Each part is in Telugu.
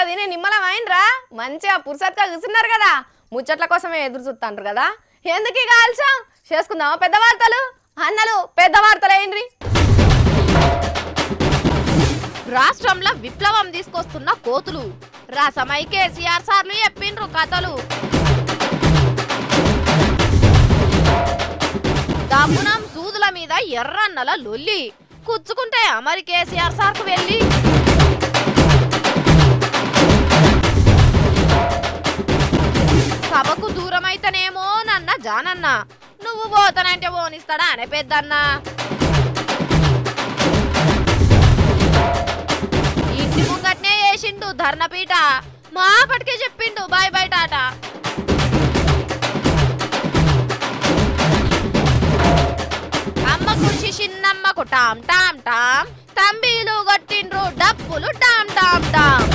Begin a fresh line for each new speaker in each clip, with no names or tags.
తిని నిమ్మలం అయినరా మంచిగా పురుసత్గా కూర్చున్నారు కదా ముచ్చట్ల కోసమే ఎదురు చూస్తాండ్రు కదా ఎందుకు ఇక ఆలస్యం చేసుకుందామా పెద్ద వార్తలు అన్నలు పెద్ద వార్తలు అయినరి
రాష్ట్రంలో విప్లవం తీసుకొస్తున్న కోతులు రసమై కేసీఆర్ సార్లు చెప్పిండ్రు కథలు దమ్మునం సూదుల మీద ఎర్రన్నల లొల్లి కుచ్చుకుంటే మరి కేసీఆర్ సార్కు వెళ్ళి సభకు దూరమైతేనేమో నన్న జానన్న నువ్వు పోతానంటే పోనిస్తాడా అనే పెద్దన్న ఇంటి ముంగట్నే వేసిండు ధర్నపీట మాపటికే చెప్పిండు బాయ్ బయట ఆట అమ్మ కుర్చీ చిన్నమ్మకు టామ్ టామ్ టామ్ తంబీలు కొట్టిండ్రు డప్పులు టామ్ టామ్ టామ్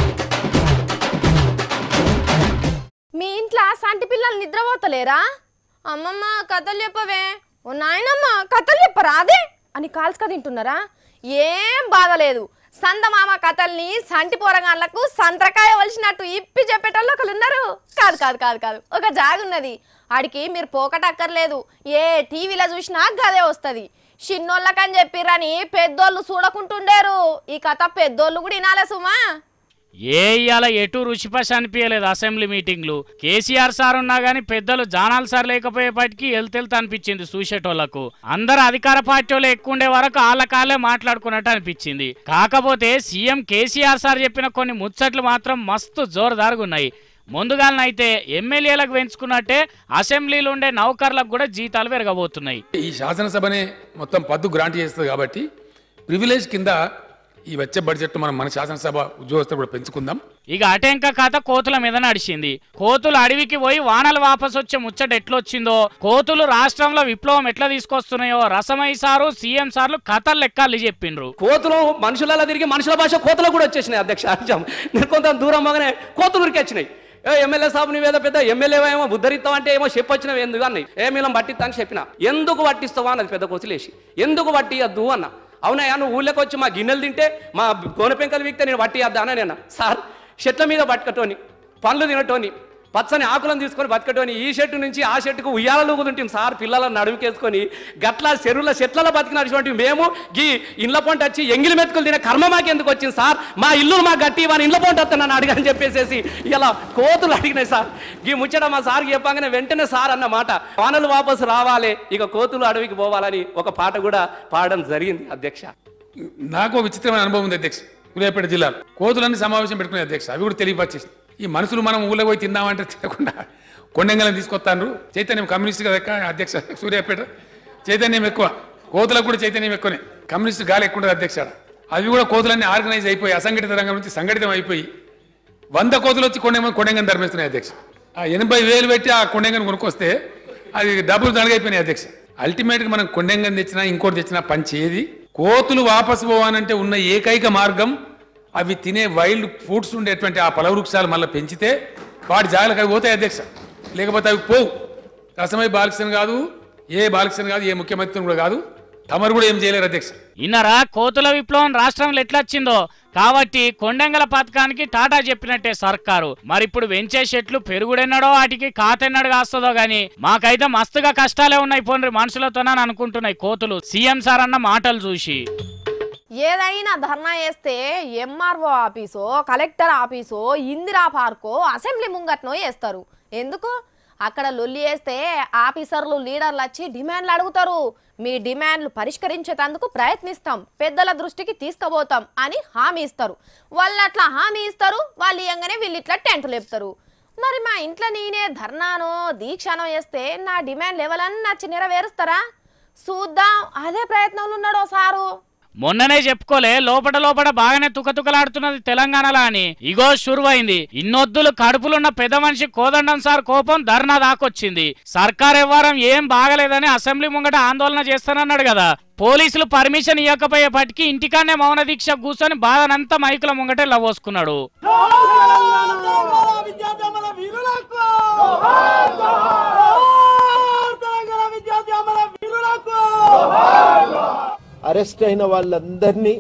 మీ ఇంట్లో సంటి పిల్లలు నిద్రపోతలేరా అమ్మమ్మ కథలు చెప్పవే ఓ నాయనమ్మ కథలు చెప్పరా అదే అని కాల్చుక తింటున్నారా ఏం బాధ లేదు సందమామ కథల్ని సంటి పోరగాళ్ళకు సంత్రకాయ వలిసినట్టు ఇప్పి చెప్పేటోళ్ళు ఒకళ్ళు ఉన్నారు కాదు కాదు కాదు కాదు ఒక జాగున్నది ఆడికి మీరు పోకటక్కర్లేదు ఏ టీవీలో చూసినా గదే వస్తుంది చిన్నోళ్ళకని చెప్పిరని పెద్దోళ్ళు చూడకుంటుండేరు ఈ కథ పెద్దోళ్ళు కూడా వినాలే సుమా
ఏ ఇయాల ఎటు రుచిపశ అనిపించలేదు అసెంబ్లీ మీటింగ్లు కేసీఆర్ సార్ ఉన్నా గానీ పెద్దలు జానాల్ సార్ లేకపోయేపటికి వెళ్తెళ్తా అనిపించింది చూసేటోళ్లకు అందరు అధికార పార్టీ వాళ్ళు ఎక్కువ ఉండే వరకు వాళ్ళకాలే మాట్లాడుకున్నట్టు అనిపించింది కాకపోతే సీఎం కేసీఆర్ సార్ చెప్పిన కొన్ని ముచ్చట్లు మాత్రం మస్తు జోరుదారుగున్నాయి ముందుగాలనైతే ఎమ్మెల్యేలకు పెంచుకున్నట్టే అసెంబ్లీలో ఉండే నౌకర్లకు కూడా జీతాలు పెరగబోతున్నాయి
ఈ శాసనసభనే మొత్తం పద్దు గ్రాంట్ చేస్తుంది కాబట్టి ప్రివిలేజ్ కింద ఈ వచ్చే బడ్జెట్ మనం మన శాసనసభ ఉద్యోగస్తులు కూడా పెంచుకుందాం
ఇక అటెంక కథ కోతుల మీద నడిచింది కోతులు అడవికి పోయి వానలు వాపసు వచ్చే ముచ్చట ఎట్లొచ్చిందో కోతులు రాష్ట్రంలో విప్లవం ఎట్లా తీసుకొస్తున్నాయో రసమై సారు సీఎం సార్లు కథలు లెక్కలు చెప్పిండ్రు
కోతులు మనుషులలో తిరిగి మనుషుల భాష కోతులు కూడా వచ్చేసినాయి అధ్యక్ష నేను కొంత దూరం బాగానే కోతులు ఉరికి వచ్చినాయి ఎమ్మెల్యే సాబు నీవేదో పెద్ద ఎమ్మెల్యే ఏమో ఉద్ధరిస్తావు అంటే ఏమో చెప్పొచ్చినవి ఎందుకు అన్నాయి ఏమేలం పట్టిస్తా అని చెప్పిన ఎందుకు పట్టిస్తావా అన్నది పెద్ద కోతులేసి ఎందుకు పట్టియద్దు అన్న అవునయ్యా నువ్వు ఊళ్ళోకి వచ్చి మా గిన్నెలు తింటే మా గోనె పెంకలు వీక్తే నేను పట్టియద్దా అని నేను సార్ చెట్ల మీద బతకటోని పండ్లు తినటోని పచ్చని ఆకులను తీసుకొని బతకటోని ఈ చెట్టు నుంచి ఆ చెట్టుకు ఉయ్యాలలో ఊదుంటాం సార్ పిల్లలను నడుముకేసుకొని గట్ల చెట్లలో బతికినటువంటి మేము ఈ ఇండ్ల పొంట వచ్చి ఎంగిలి మెతుకులు తినే కర్మ మాకు ఎందుకు వచ్చింది సార్ మా ఇల్లు మా గట్టి వాని ఇండ్ల పొంట వస్తున్నాను అడిగని చెప్పేసి ఇలా కోతులు అడిగినాయి సార్ ఈ ముచ్చట మా సార్కి చెప్పగానే వెంటనే సార్ అన్న మాట వానలు వాపసు రావాలి ఇక కోతులు అడవికి పోవాలని ఒక పాట కూడా పాడడం జరిగింది అధ్యక్ష
నాకు విచిత్రమైన అనుభవం ఉంది అధ్యక్ష సూర్యాపేట జిల్లాలో కోతులన్నీ సమావేశం పెట్టుకునే అధ్యక్ష అవి కూడా తెలియపరిచేసి ఈ మనుషులు మనం ఊళ్ళో పోయి తిందామంటే తినకుండా కొండంగలను తీసుకొస్తాను చైతన్యం కమ్యూనిస్ట్ కదా అధ్యక్ష సూర్యాపేట చైతన్యం ఎక్కువ కోతులకు కూడా చైతన్యం ఎక్కువనే కమ్యూనిస్ట్ గాలి ఎక్కువ ఉంటుంది అధ్యక్ష అవి కూడా కోతులన్నీ ఆర్గనైజ్ అయిపోయి అసంఘటిత రంగం నుంచి సంఘటితం అయిపోయి 100 కోతులు వచ్చి కొండంగని ధర్మిస్తున్నాయి అధ్యక్ష 80,000 పెట్టి ఆ కొండంగని కొనుక్కొస్తే అది డబ్బులు దండగైపోయినాయి అధ్యక్ష అల్టిమేట్గా మనం కొండంగని తెచ్చినా ఇంకోటి తెచ్చినా పంచేది కోతులు వాపసు పోవాలంటే ఉన్న ఏకైక మార్గం అవి తినే వైల్డ్ ఫ్రూట్స్ ఉండేటువంటి ఆ ఫలవృక్షాలు మళ్ళీ పెంచితే వాటి జాగ్రత్తగా అవి పోతాయి అధ్యక్ష లేకపోతే అవి పోవు రసమై బాలకృష్ణ కాదు ఏ బాలకృష్ణ కాదు ఏ ముఖ్యమంత్రి కూడా కాదు తమరు కూడా ఏం చేయలేరు అధ్యక్ష
ఇన్నరా కోతుల విప్లవం రాష్ట్రంలో ఎట్లొచ్చిందో కాబట్టి కొండంగల పథకానికి టాటా చెప్పినట్టే సర్కారు మరిప్పుడు వెంచే చెట్లు పెరుగుడెన్నడో వాటికి కాతెన్నడు కాస్తుందో గాని మాకైతే మస్తుగా కష్టాలే ఉన్నాయి పోన్రి మనుషులతోనని అనుకుంటున్నాయి కోతులు సీఎం సార్ అన్న మాటలు చూసి
ఏదైనా ధర్నా చేస్తే ఎంఆర్ఓ ఆఫీసో కలెక్టర్ ఆఫీసో ఇందిరా పార్కో అసెంబ్లీ ముంగట్నో చేస్తారు ఎందుకు అక్కడ లొల్లి వేస్తే ఆఫీసర్లు లీడర్లు వచ్చి డిమాండ్లు అడుగుతారు మీ డిమాండ్లు పరిష్కరించేందుకు ప్రయత్నిస్తాం పెద్దల దృష్టికి తీసుకుపోతాం అని హామీ ఇస్తారు వాళ్ళు అట్లా హామీ ఇస్తారు వాళ్ళు ఇయ్యంగానే వీళ్ళు ఇట్లా టెంట్లు లేపుతారు మరి మా ఇంట్లో నేనే ధర్నానో దీక్షనో చేస్తే నా డిమాండ్లు ఎవరన్నా వచ్చి నెరవేరుస్తారా చూద్దాం అదే ప్రయత్నంలో ఉన్నాడో సారు
మొన్ననే చెప్పుకోలే లోపల బాగానే తుకతుకలాడుతున్నది తెలంగాణలో అని ఇగో షురువైంది ఇన్నొద్దులు కడుపులున్న పెద్ద మనిషి కోదండం సార్ కోపం ధర్నా దాకొచ్చింది సర్కార్ వ్యవహారం ఏం బాగలేదని అసెంబ్లీ ముంగట ఆందోళన చేస్తానన్నాడు కదా పోలీసులు పర్మిషన్ ఇవ్వకపోయేపటికి ఇంటికాన్నే మౌన దీక్ష కూర్చొని బాధనంతా మైకుల ముంగటే లవోసుకున్నాడు
అరెస్ట్ అయిన వాళ్ళందరినీ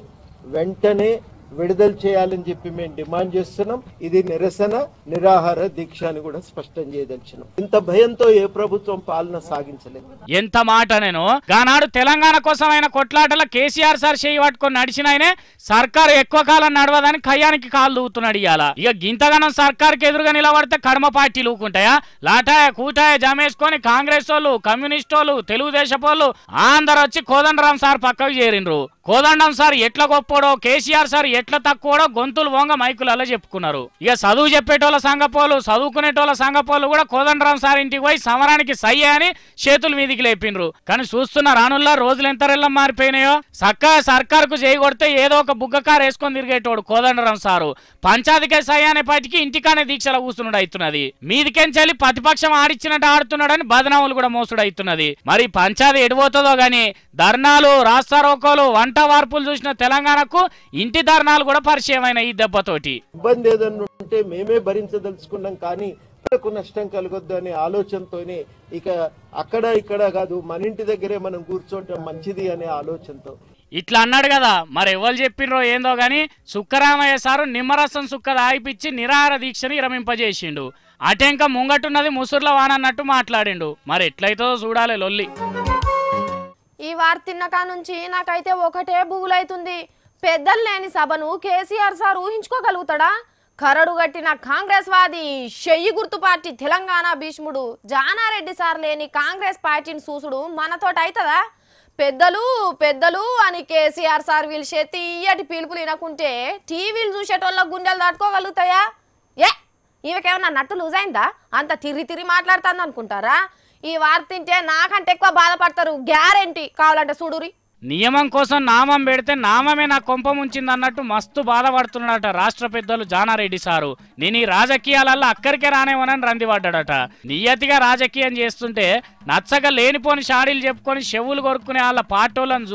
వెంటనే విడుదల చేయాలని చెప్పి మేము డిమాండ్ చేస్తున్నాం. ఇది నిరసన నిరాహార దీక్ష అని కూడా స్పష్టం చేయదలిచినాం. ఇంత భయంతో ఏ ప్రభుత్వం పాలన సాగించలేదు.
ఎంత మాట నేను గానాడు తెలంగాణ కోసమైన కొట్లాటల కేసీఆర్ సార్ చేయి పట్టుకొని నడిచినాయనే సర్కారు ఎక్కువ కాలం నడవదని కయ్యానికి కాలు దూవుతున్నాడు ఇవాళ. ఇక గింతగానం సర్కార్కి ఎదురుగా నిలబడితే కడమ పార్టీలు ఊకుంటాయా? లాటాయ కూటాయ జమేసుకొని కాంగ్రెస్ వాళ్ళు, కమ్యూనిస్ట్ వాళ్ళు, తెలుగుదేశం వాళ్ళు అందరు వచ్చి కోదండరాం సార్ పక్కకు చేరిండ్రు. కోదండం సార్ ఎట్లా గొప్పోడో, కేసీఆర్ సార్ ఎట్లా తక్కువడో గొంతులు వంగ మైకులలో చెప్పుకున్నారు. ఇక చదువు చెప్పేటోళ్ళ సంఘపోలు, చదువుకునేటోళ్ళ సంఘపోలు కూడా కోదండరాం సార్ ఇంటికి పోయి సమరానికి సయ్య అని చేతుల మీదికి లేపిండ్రు. కానీ చూస్తున్న రానుల్లా రోజులు ఎంత రెల్లం మారిపోయినాయో. చక్కగా సర్కార్కు చేయగొడితే ఏదో ఒక బుగ్గకారు వేసుకొని తిరిగేటోడు కోదండరాం సారు పంచాయతీకే సయ్య అనే పాటికి ఇంటికానే దీక్షల కూర్చున్నాడు అవుతున్నది. మీదికెంచెల్లి ప్రతిపక్షం ఆడిచ్చినట్టు ఆడుతున్నాడని బదనాములు కూడా మోసుడు అవుతున్నది. మరి పంచాయతీ ఎడిపోతుందో గాని ధర్నాలు, రాస్తారోకోలు, వంట వార్పులు చూసిన తెలంగాణకు ఇంటి ధర్నాలు కూడా పరిచయమైన ఈ దెబ్బతోటి.
ఇబ్బంది ఏదన్నా ఉంటే మేమే భరించదలుచుకున్నాం, కానీ నష్టం కలగొద్దు అనే ఆలోచనతోనే ఇక అక్కడ ఇక్కడ కాదు మన ఇంటి దగ్గరే మనం కూర్చోవటం మంచిది అనే ఆలోచనతో
ఇట్లా అన్నాడు కదా. మరి ఎవరు చెప్పినరో ఏందో గాని సుక్కరామయ్య సారు నిమ్మరసం సుక్క దాయిపిచ్చి నిరాహార దీక్షని విరమింపజేసిండు. అటెంక ముంగట్టున్నది ముసుర్ల వానన్నట్టు మాట్లాడిండు. మరి ఎట్లయితో చూడాలి లొల్లి.
ఈ వార్త తిన్నకా నుంచి నాకైతే ఒకటే బుగులైతుంది. పెద్దలు లేని సభను కేసీఆర్ సార్ ఊహించుకోగలుగుతాడా? కరడు గట్టిన కాంగ్రెస్ వాది షెయ్యి గుర్తు పార్టీ తెలంగాణ భీష్ముడు జానారెడ్డి సార్ లేని కాంగ్రెస్ పార్టీని చూసుడు మనతోటి అవుతుందా? పెద్దలు పెద్దలు అని కేసీఆర్ సార్ పిలిచే తీయటి పిలుపులు వినకుంటే టీవీలు చూసేటోళ్ళ గుండెలు దాటుకోగలుగుతాయా? ఈమెకేమన్నా నట్టు లూజ్ అయిందా? అంత తిరిగి మాట్లాడుతుంది అనుకుంటారా? ఈ వార్త తింటే నాకంటే ఎక్కువ బాధపడతారు గ్యారెంటీ. కావాలంటే చూడురి.
నియమం కోసం నామం పెడితే నామమే నా కొంప ముంచింది అన్నట్టు మస్తు బాధపడుతున్నాడట రాష్ట్ర పెద్దలు జానారెడ్డి సారు. నేను ఈ రాజకీయాలలో అక్కడికే రానేమోనని రందిపడ్డాడట. నియతిగా రాజకీయం చేస్తుంటే నచ్చక లేనిపోని షాడీలు చెప్పుకొని చెవులు కొరుక్కునే వాళ్ళ పాటోళ్ళని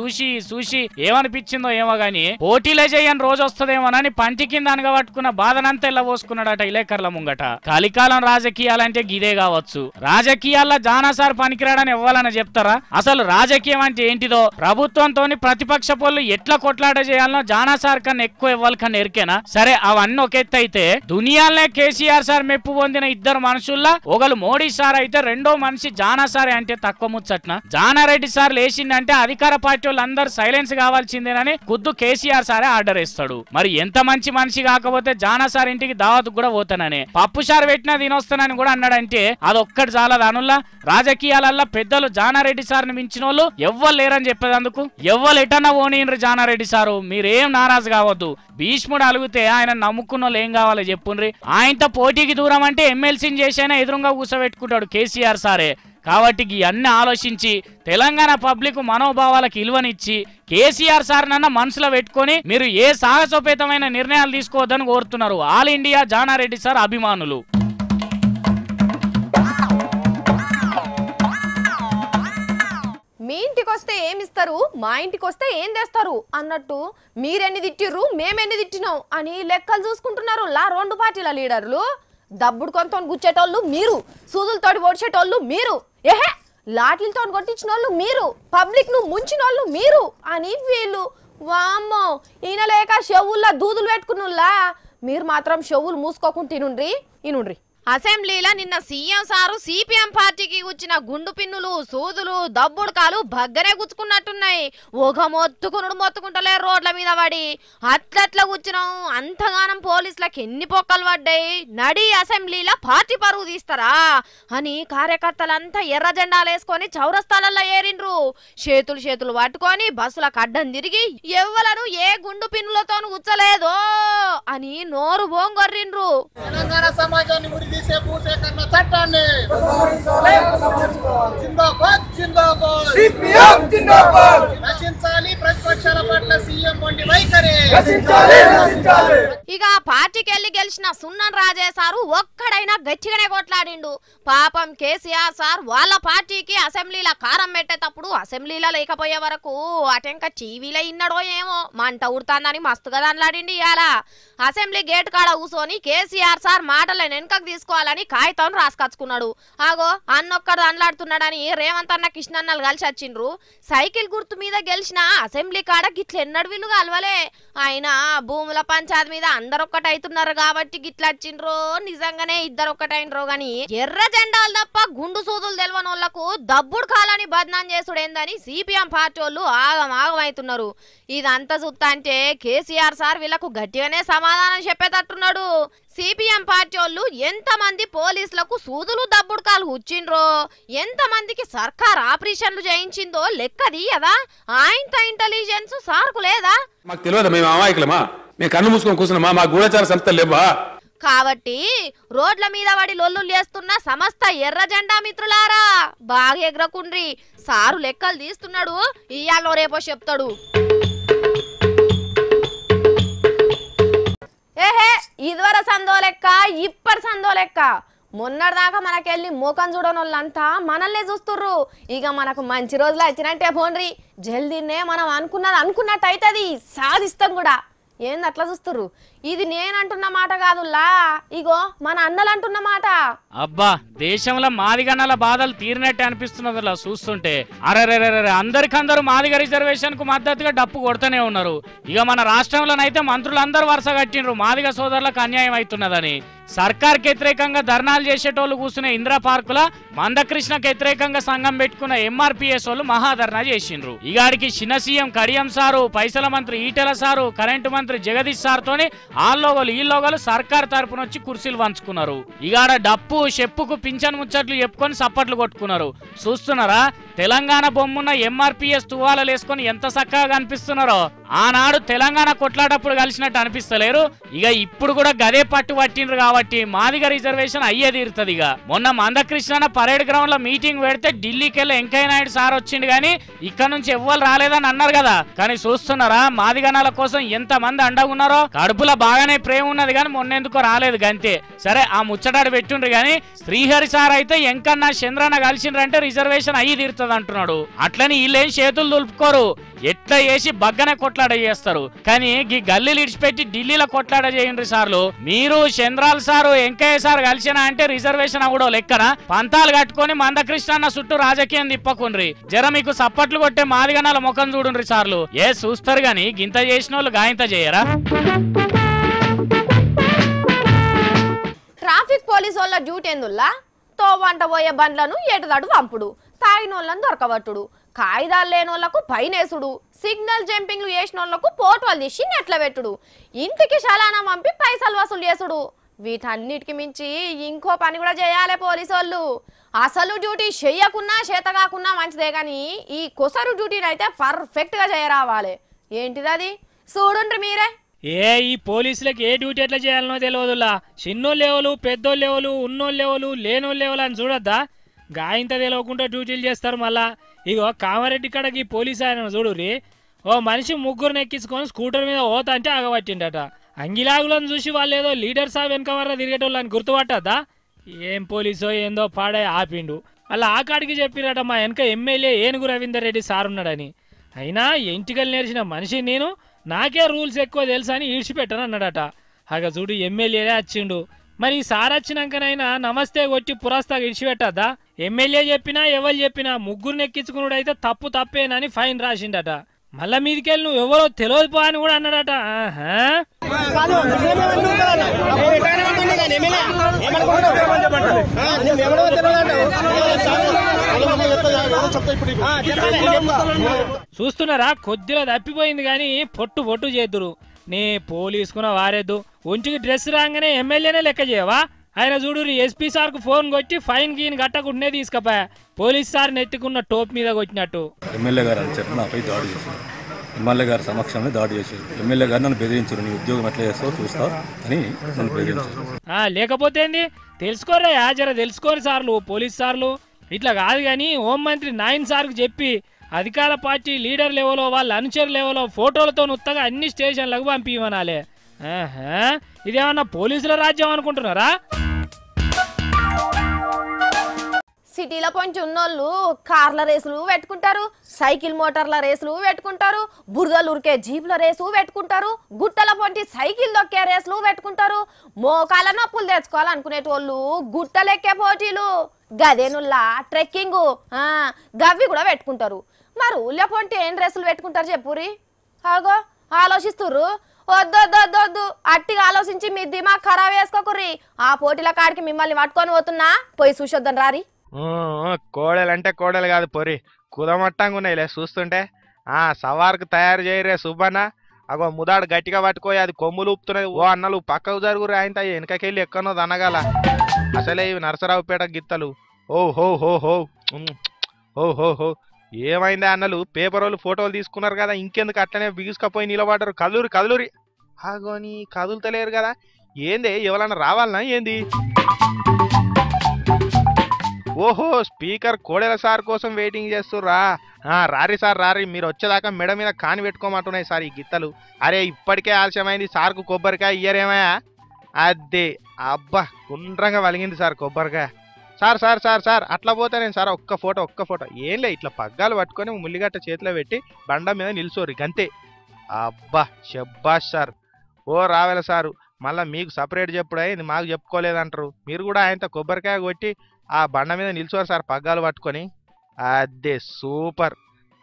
చూసి ఏమనిపించిందో ఏమో గాని పోటీలే చేయని రోజు వస్తుందేమోనని పంటి కింద అనగబట్టుకున్న బాధనంతా ఎల్లబోసుకున్నాడట ఇలేకర్ల ముంగట. కలికాలం రాజకీయాలంటే గిదే కావచ్చు. రాజకీయాల్లో జానా సార్ పనికిరాడని ఎవ్వాలని చెప్తారా? అసలు రాజకీయం అంటే ఏంటిదో, ప్రభుత్వంతో ప్రతిపక్ష పోళ్ళు ఎట్లా కొట్లాట చేయాలనో జానా సార్ కన్నా ఎక్కువ ఎవ్వరికన్నా ఎరికేనా? సరే అవన్నీ ఒక ఎత్తు అయితే దునియాలనే కేసీఆర్ సార్ మెప్పు పొందిన ఇద్దరు మనుషుల్లా ఒకరు మోడీ సార్ అయితే రెండో మనిషి జానా సార్ అంటే తక్కువ ముచ్చట్న. జానారెడ్డి సార్ లేచిందంటే అధికార పార్టీ వాళ్ళు అందరు సైలెన్స్ కావాల్సిందేనని ఖుద్దు కేసీఆర్ సారే ఆర్డర్ ఇస్తాడు. మరి ఎంత మంచి మనిషి కాకపోతే జానా సార్ ఇంటికి దావత్ కూడా పోతానని పప్పు సార్ పెట్టినా తినొస్తానని కూడా అన్నాడంటే అదొక్కటి చాలా దానుల్లా రాజకీయాలల్లో పెద్దలు జానారెడ్డి సార్ని మించిన వాళ్ళు ఎవ్వరు లేరని చెప్పేదందుకు. ఎవ్వరు ఎటన్నా పోనీండ్రు జానారెడ్డి సారు, మీరేం నారాజు కావద్దు. భీష్ముడు అలిగితే ఆయన నమ్ముకున్న వాళ్ళు ఏం కావాలో చెప్పుండ్రి. ఆయనతో పోటీకి దూరం అంటే ఎమ్మెల్సీని చేసైనా ఎదురుగా కూర్చోబెట్టుకుంటాడు కేసీఆర్ సారే. కాబట్టి అన్ని ఆలోచించి తెలంగాణ పబ్లిక్ మనోభావాలకు విలువనిచ్చి కేసీఆర్ సార్ నన్న మనసులో పెట్టుకొని మీరు ఏ సాహసోపేతమైన నిర్ణయాలు తీసుకోవద్దని కోరుతున్నారు ఆల్ ఇండియా జానారెడ్డి సార్ అభిమానులు.
మీ ఇంటికి వస్తే ఏమిస్తారు, మా ఇంటికి వస్తే ఏం తెస్తారు అన్నట్టు మీరెన్ని తిట్టిర్రు మేమెన్ని తిట్టినాం అని లెక్కలు చూసుకుంటున్నారు రెండు పార్టీల లీడర్లు. దబ్బుడు కొంత గుచ్చేటోళ్ళు మీరు, సూదులతోటి పొడిచేటోళ్ళు మీరు, లాటిలతో కొట్టించిన వాళ్ళు మీరు, పబ్లిక్ ను ముంచిన వాళ్ళు మీరు అని వీళ్ళు. వామ్మో ఈయన లేక చెవుల్లో దూదులు పెట్టుకున్నోళ్ళా? మీరు మాత్రం చెవులు మూసుకోకుండా తినుండ్రి.
అసెంబ్లీలో నిన్న సీఎం సారు సిపిఎం పార్టీకి గుచ్చిన గుండు పిన్నులు, సూదులు, దబ్బుడుకాలు బగ్గనే గుచ్చుకున్నట్టున్నాయి. ఒక మొత్తుకుంటలే రోడ్ల మీద పడి అట్లట్లా గుచ్చినాం. అంతగానం పోలీసులకు ఎన్ని పొక్కలు పడ్డాయి. నడి అసెంబ్లీలో పార్టీ పరువు తీస్తారా అని కార్యకర్తలంతా ఎర్ర జెండాలు వేసుకొని చౌరస్తాలలో ఏరిండ్రు. చేతులు పట్టుకొని బస్సులకు అడ్డం తిరిగి ఎవ్వలను ఏ గుండు పిన్నులతో గుచ్చలేదో అని నోరు బోంగొర్రిండ్రు.
తెలంగాణ సమాజాన్ని చట్టాన్ని
ఇక ఇక పార్టీకి వెళ్ళి గెలిచిన సున్నన్ రాజే సారు ఒక్కడైనా గట్టిగానే కొట్లాడిండు. పాపం కేసీఆర్ సార్ వాళ్ళ పార్టీకి అసెంబ్లీలో కారం పెట్టేటప్పుడు అసెంబ్లీలో లేకపోయే వరకు అటెంక టీవీలో ఇన్నడో ఏమో మంట ఉడతాందని మస్తుగా దానిలాడిండి. ఇవాళ అసెంబ్లీ గేట్ కాడ కూర్చొని కేసీఆర్ సార్ మాటలను వెనుకకు తీసుకోవాలని కాగితం రాసుకొచ్చుకున్నాడు. ఆగో అన్నొక్కడు దానిలాడుతున్నాడని రేవంత్ అన్న కృష్ణన్నలు కలిసి వచ్చిండ్రు. సైకిల్ గుర్తు మీద గెలిచిన అసెంబ్లీ కాడ గిట్ల ఎన్నడు వీళ్ళు కలవలే. అయినా భూముల పంచాయతీ మీద అందరు ఒక్కటైతున్నారు కాబట్టి గిట్లా వచ్చిండ్రో నిజంగానే ఇద్దరు ఒక్కటైనరో గాని ఎర్ర జెండాలు తప్ప గుండు సూదులు తెలవని వాళ్ళకు దబ్బుడు కాలని బదనాం చేసుడేందని సిపిఎం పార్టీ వాళ్ళు ఆగమైతున్నారు. ఇదంతా చూస్తా అంటే కేసీఆర్ సార్ వీళ్ళకు గట్టిగానే సమాధానం చెప్పేటట్టున్నాడు. సిపిఎం పార్టీ వాళ్ళు ఎంతమంది పోలీసులకు సూదులు దబ్బుడుకాలు కూర్చిండ్రో, ఎంతమందికి సర్కార్ ఆపరేషన్లు చేయించిందో లెక్కది కదా. ఆయంత ఇంటెలిజెన్స్ సార్కు లేదా?
మాకు తెలియదు, మేము అమాయకులమా? మేము కన్ను మూసుకొని కూర్చున్నామా? మా గూఢచార సంస్థలు లేవా?
కాబట్టి రోడ్ల మీద పడి లొల్లులు చేస్తున్న సమస్త ఎర్ర జెండా మిత్రులారా బాగా ఎగరకుండ్రి. సారు లెక్కలు తీస్తున్నాడు, ఇయ్యాలో రేపో చెప్తాడు.
ఏహే ఇదివర సందో లెక్క ఇప్పటి సందో లెక్క. మొన్నటిదాకా మనకెళ్ళి మోకం చూడని వాళ్ళంతా మనల్నే చూస్తుర్రు. ఇక మనకు మంచి రోజులు వచ్చినట్టే పోండ్రి. జల్దీనే మనం అనుకున్నట్టు అవుతుంది, సాధిస్తాం కూడా. ఏంది అట్లా చూస్తుర్రు? ఇది నేనంటున్న మాట కాదుల్లా, ఇగో మన అన్నలు అంటున్న మాట.
అబ్బా దేశంలో మాదిగన్నల బాధలు తీరినట్టే అనిపిస్తున్నది అలా చూస్తుంటే. అరే అందరికందరూ మాదిగ రిజర్వేషన్ కు మద్దతుగా డప్పు కొడుతూనే ఉన్నారు. ఇక మన రాష్ట్రంలోనైతే మంత్రులందరూ వరుస కట్టిండ్రు మాదిగ సోదరులకు అన్యాయం అవుతున్నదని. సర్కార్కి వ్యతిరేకంగా ధర్నాలు చేసేటోళ్ళు కూర్చునే ఇందిరా పార్కుల మందకృష్ణకు వ్యతిరేకంగా సంఘం పెట్టుకున్న ఎంఆర్పిఎస్ వాళ్ళు మహాధర్నా చేసిండ్రు. ఇగాడికి చిన్న సీఎం కడియం సారు, పైసల మంత్రి ఈటెల సారు, కరెంటు మంత్రి జగదీష్ సార్ తోని ఆల్లోగలు ఈలోగలు సర్కార్ తరపున వచ్చి కుర్చీలు పంచుకున్నారు. ఇగాడ డప్పు చెప్పుకు పింఛన్ ముచ్చట్లు చెప్పుకొని సప్పట్లు కొట్టుకున్నారు. చూస్తున్నారా తెలంగాణ బొమ్మున్న ఎంఆర్పిఎస్ తువాలలు వేసుకొని ఎంత చక్కగా కనిపిస్తున్నారో. ఆనాడు తెలంగాణ కొట్లాటప్పుడు కలిసినట్టు అనిపిస్తలేరు. ఇక ఇప్పుడు కూడా గదే పట్టు పట్టిండ్రు కాబట్టి మాదిగ రిజర్వేషన్ అయ్యే తీరుతుంది. ఇక మొన్న మందకృష్ణ పరేడ్ గ్రౌండ్ లో మీటింగ్ పెడితే ఢిల్లీకి వెళ్ళి వెంకయ్య నాయుడు సార్ వచ్చిండు గానీ ఇక్కడ నుంచి ఎవ్వరు రాలేదని అన్నారు కదా. కానీ చూస్తున్నారా మాదిగనాల కోసం ఎంత మంది అండగున్నారో. కడుపులో బాగానే ప్రేమ ఉన్నది కానీ మొన్నెందుకో రాలేదు గంతే. సరే ఆ ముచ్చటాడు పెట్టుండ్రు గాని శ్రీహరి సార్ అయితే ఎంకన్నా చంద్రన్న కలిసిండ్రంటే రిజర్వేషన్ అయ్యి తీరుతుంది అంటున్నాడు. అట్లని వీళ్ళేం చేతులు దులుపుకోరు, ఎట్లా చేసి బగ్గనే కొట్లాడ చేస్తారు. కానీ ఈ గల్లీలు ఇడిచిపెట్టి ఢిల్లీలో కొట్లాడ చేయండి సార్లు. మీరు చంద్రాల్ సారు వెంకయ్య సార్ కలిసినా అంటే రిజర్వేషన్ అవడో లెక్కన పంతాలు కట్టుకొని మందకృష్ణ చుట్టూ రాజకీయం తిప్పకుండ్రి. జర మీకు సప్పట్లు కొట్టే మాదిగనాల ముఖం చూడుండ్రి సార్లు. ఏ చూస్తారు గాని గింత చేసిన వాళ్ళు గాయంత చేయరా?
ట్రాఫిక్ పోలీసు వాళ్ళ డ్యూటీ ఎందుల్లా? తోవంట పోయే బండ్లను ఎటుదడు పంపుడు, తాగినోళ్ళను దొరకబట్టుడు, కాయిదాలు లేని వాళ్ళకు పైనేసుడు, సిగ్నల్ జంపింగ్లు చేసిన వాళ్ళకు పోటోలు తీసి నెట్ల పెట్టుడు, ఇంటికి చలానా పంపి పైసలు వసూలు చేసుడు. వీటన్నిటికి మించి ఇంకో పని కూడా చేయాలి పోలీసు వాళ్ళు. అసలు డ్యూటీ చెయ్యకున్నా చేత కాకున్నా మంచిదే కానీ ఈ కొసరు డ్యూటీని అయితే పర్ఫెక్ట్గా చేయరావాలి. ఏంటిది అది చూడుండ్రి మీరే.
ఈ పోలీసులకు ఏ డ్యూటీ ఎట్లా చేయాలనో తెలియదులా. చిన్నోళ్ళు లేవలు, పెద్దోళ్ళు లేవలు, ఉన్నోళ్ళు లేవలు, లేనోళ్ళు లేవలు అని చూడద్దా? గాయంత తెలియకుండా డ్యూటీలు చేస్తారు. మళ్ళా ఇగో కామారెడ్డి కాడకి పోలీసు ఆయన చూడుర్రి, ఓ మనిషి ముగ్గురు ఎక్కించుకొని స్కూటర్ మీద పోతా అంటే ఆగబట్టిండట. అంగిలాగులను చూసి వాళ్ళు ఏదో లీడర్ సాబ్ వెనక వల్ల తిరిగేటోళ్ళని గుర్తుపట్టద్దా? ఏం పోలీసో ఏందో పాడే ఆపిండు. అలా ఆ కాడికి చెప్పిరట మా వెనక ఎమ్మెల్యే ఏనుగు రవీందర్ రెడ్డి సార్ ఉన్నాడని. అయినా ఎంటికలు నేర్చిన మనిషి నేను, నాకే రూల్స్ ఎక్కువ తెలుసా అని ఈడ్చిపెట్టను అన్నాడట. హాగా చూడు ఎమ్మెల్యేనే వచ్చిండు. మరి సార్ వచ్చినాకనైనా నమస్తే కొట్టి పురస్తాగా ఇడిచిపెట్టద్దా? ఎమ్మెల్యే చెప్పినా ఎవరు చెప్పినా ముగ్గురు ఎక్కించుకున్నాడు అయితే తప్పేనని ఫైన్ రాసిండట. మళ్ళా మీదికెళ్ళి నువ్వు ఎవరో తెలియదు పో అని కూడా అన్నాడట. చూస్తున్నారా కొద్దిగా తప్పిపోయింది కానీ పొట్టు చేతురు. నీ పోలీసుకున్న వారేద్దు, ఒంటికి డ్రెస్ రాగానే ఎమ్మెల్యేనే లెక్క చేయవా? ఆయన చూడు ఎస్పీ సార్ కు ఫోన్ కొట్టి ఫైన్ గీన్ కట్టకుండానే తీసుకపోయా. పోలీస్ సార్ నెత్తుకున్న టోప్ మీద కొట్టినట్టు.
ఎమ్మెల్యే గారు అని చెప్పి నాపై దాడి చేశారు. ఎమ్మెల్యే గారి సమక్షంలో దాడి చేశారు. ఎమ్మెల్యే గారు నన్ను బెదిరించారు, నీ ఉద్యోగం ఎట్లా చేస్తావు చూస్తావు అని నన్ను బెదిరించారు.
లేకపోతే ఏంది తెలుసుకోరా జర తెలుసుకోరు సార్లు, పోలీస్ సార్లు ఇట్లా కాదు. కానీ హోంమంత్రి నాయన్ సార్కు చెప్పి అధికార పార్టీ లీడర్ లెవెల్లో వాళ్ళ అనుచరు లెవెల్లో ఫోటోలతో ఉత్తగా అన్ని స్టేషన్లకు పంపిమనాలే. ఇదేమన్నా పోలీసుల రాజ్యం అనుకుంటున్నారా?
సిటీలో కొంచెం ఉన్నోళ్ళు కార్ల రేసులు పెట్టుకుంటారు, సైకిల్ మోటార్ల రేసులు పెట్టుకుంటారు, బురదలు ఉరికే జీపుల రేసు పెట్టుకుంటారు, గుట్టల పొంటి సైకిల్ దొక్కే రేసులు పెట్టుకుంటారు. మోకాల నొప్పులు తెచ్చుకోవాలనుకునేటోళ్ళు గుట్టలెక్కే పోటీలు, గదేనుల్లా ట్రెక్కింగ్ గవ్వి కూడా పెట్టుకుంటారు. మరి ఊళ్ళో పొంటి ఏం రేసులు పెట్టుకుంటారు చెప్పురి? ఆగో ఆలోచిస్తుర్రు. వద్దొద్దొద్దొద్దు, అట్టిగా ఆలోచించి మీ దిమాగ్ ఖరాబ్ వేసుకోకుర్రి. ఆ పోటీల కాడికి మిమ్మల్ని పట్టుకొని పోతున్నా, పోయి చూసొద్దాం రారి.
కోడలు అంటే కోడలు కాదు పొరి, కుదమట్టంగా ఉన్నాయిలే చూస్తుంటే. సవార్కు తయారు చేయరే సుబ్బన్న. అగో ముదాడు గట్టిగా పట్టుకోయి అది కొమ్ములు ఊపుతున్నది. ఓ అన్నలు పక్కకు జరుగురు ఆయన వెనకకెళ్ళి ఎక్కనోది అనగాల. అసలే ఇవి నరసరావుపేట గిత్తలు. ఓ హో హో హో ఓ హో హో ఏమైందా అన్నలు? పేపర్ వాళ్ళు ఫోటోలు తీసుకున్నారు కదా, ఇంకెందుకు అట్లనే బిగుసుకపోయి నిలబడ్డారు. కదులూరి కదులూరి ఆగోని కదులుతలేరు కదా. ఏంది ఎవరన్నా రావాలనా ఏంది? ఓహో స్పీకర్ కోడెల సార్ కోసం వెయిటింగ్ చేస్తుర్రా? రారి సార్ రారి, మీరు వచ్చేదాకా మెడ మీద కాని పెట్టుకోమంటున్నాయి సార్ ఈ గిత్తలు. అరే ఇప్పటికే ఆలస్యమైంది, సార్కు కొబ్బరికాయ ఇయ్యరేమయ్యా? అదే అబ్బా గుండ్రంగా వలిగింది సార్ కొబ్బరికాయ. సార్ సార్ సార్ సార్ అట్లా పోతే నేను సార్ ఒక్క ఫోటో ఏంలే ఇట్లా పగ్గాలు పట్టుకొని ముల్లిగట్ట చేతిలో పెట్టి బండ మీద నిల్చోరు గంతే. అబ్బా షబ్బాష్ సార్. ఓ రావేల సారు, మళ్ళీ మీకు సపరేట్ చెప్పుడు అయింది, మాకు చెప్పుకోలేదంటారు. మీరు కూడా ఆయనతో కొబ్బరికాయ కొట్టి ఆ బండ మీద నిల్చోరు సార్ పగ్గాలు పట్టుకొని. అదే సూపర్.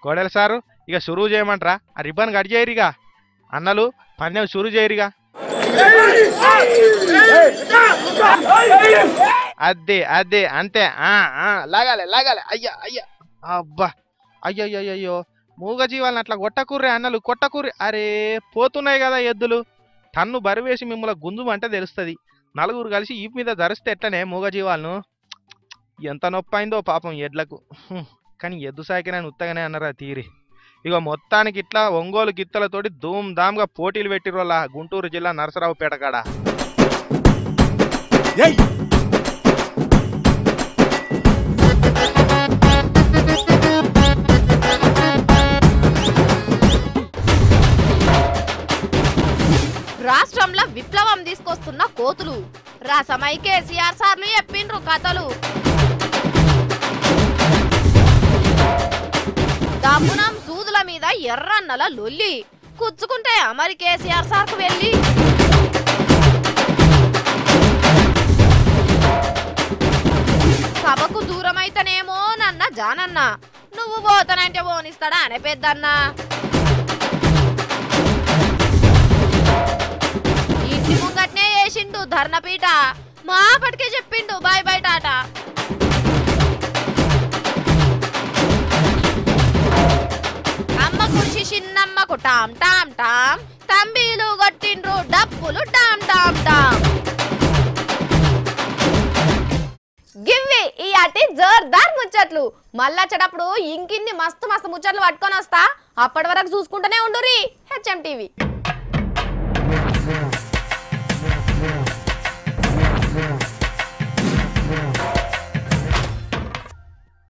కోడెల సారు ఇక షురువు చేయమంటారా? ఆ రిబ్బన్ కట్ చేయరిగా అన్నలు, పన్నెం షురు చేయరిగా. అదే అదే అంతే. లాగాలి లాగాలి. అయ్యా అయ్యా అబ్బా అయ్యయ్యో మూగజీవాలను అట్లా కొట్టకూర్రే అన్నలు, కొట్టకూర్రి. అరే పోతున్నాయి కదా ఎద్దులు. టన్ను బరివేసి మిమ్మల్ని గుంజుమంటే తెలుస్తుంది. నలుగురు కలిసి ఈ మీద ధరిస్తే ఎట్లనే మూగజీవాలను? ఎంత నొప్పి అయిందో పాపం ఎడ్లకు. కానీ ఎద్దు సాకినని ఉత్తగానే అన్నారా తీరి. ఇక మొత్తానికి ఇట్లా ఒంగోలు గిత్తలతోటి ధూమ్ ధామ్గా పోటీలు పెట్టిరోళ్ళ గుంటూరు జిల్లా నరసరావుపేట కాడ.
రాష్ట్రంలో విప్లవం తీసుకొస్తున్న కోతులు రసమై కేసీఆర్ సార్లు చెప్పిండ్రు కథలు. దమ్మునం సూదుల మీద ఎర్రన్నల లొల్లి కుచ్చుకుంటే మరి కేసీఆర్ సార్కు వెళ్ళి. సభకు దూరమైతేనేమో నన్న జానన్న, నువ్వు పోతానంటే పోనిస్తాడా అనే పెద్దన్న. ఇంటి ముంగట్నే వేసిండు ధర్నపీట, మాపటికే చెప్పిండు బాయ్ బాయ్ టాటా. అమ్మ కుర్షి చిన్నమ్మకు టామ్ టామ్ టామ్, తంబీలు కొట్టిండ్రు డప్పులు టామ్ టామ్ టామ్.
గివ్వి ఈ అటి జోర్దార్ ముచ్చట్లు. మళ్ళా చెడప్పుడు ఇంకిన్ని మస్తు మస్తు ముచ్చట్లు పట్టుకొని వస్తా. అప్పటి వరకు చూసుకుంటూనే ఉండుర్రి HM TV.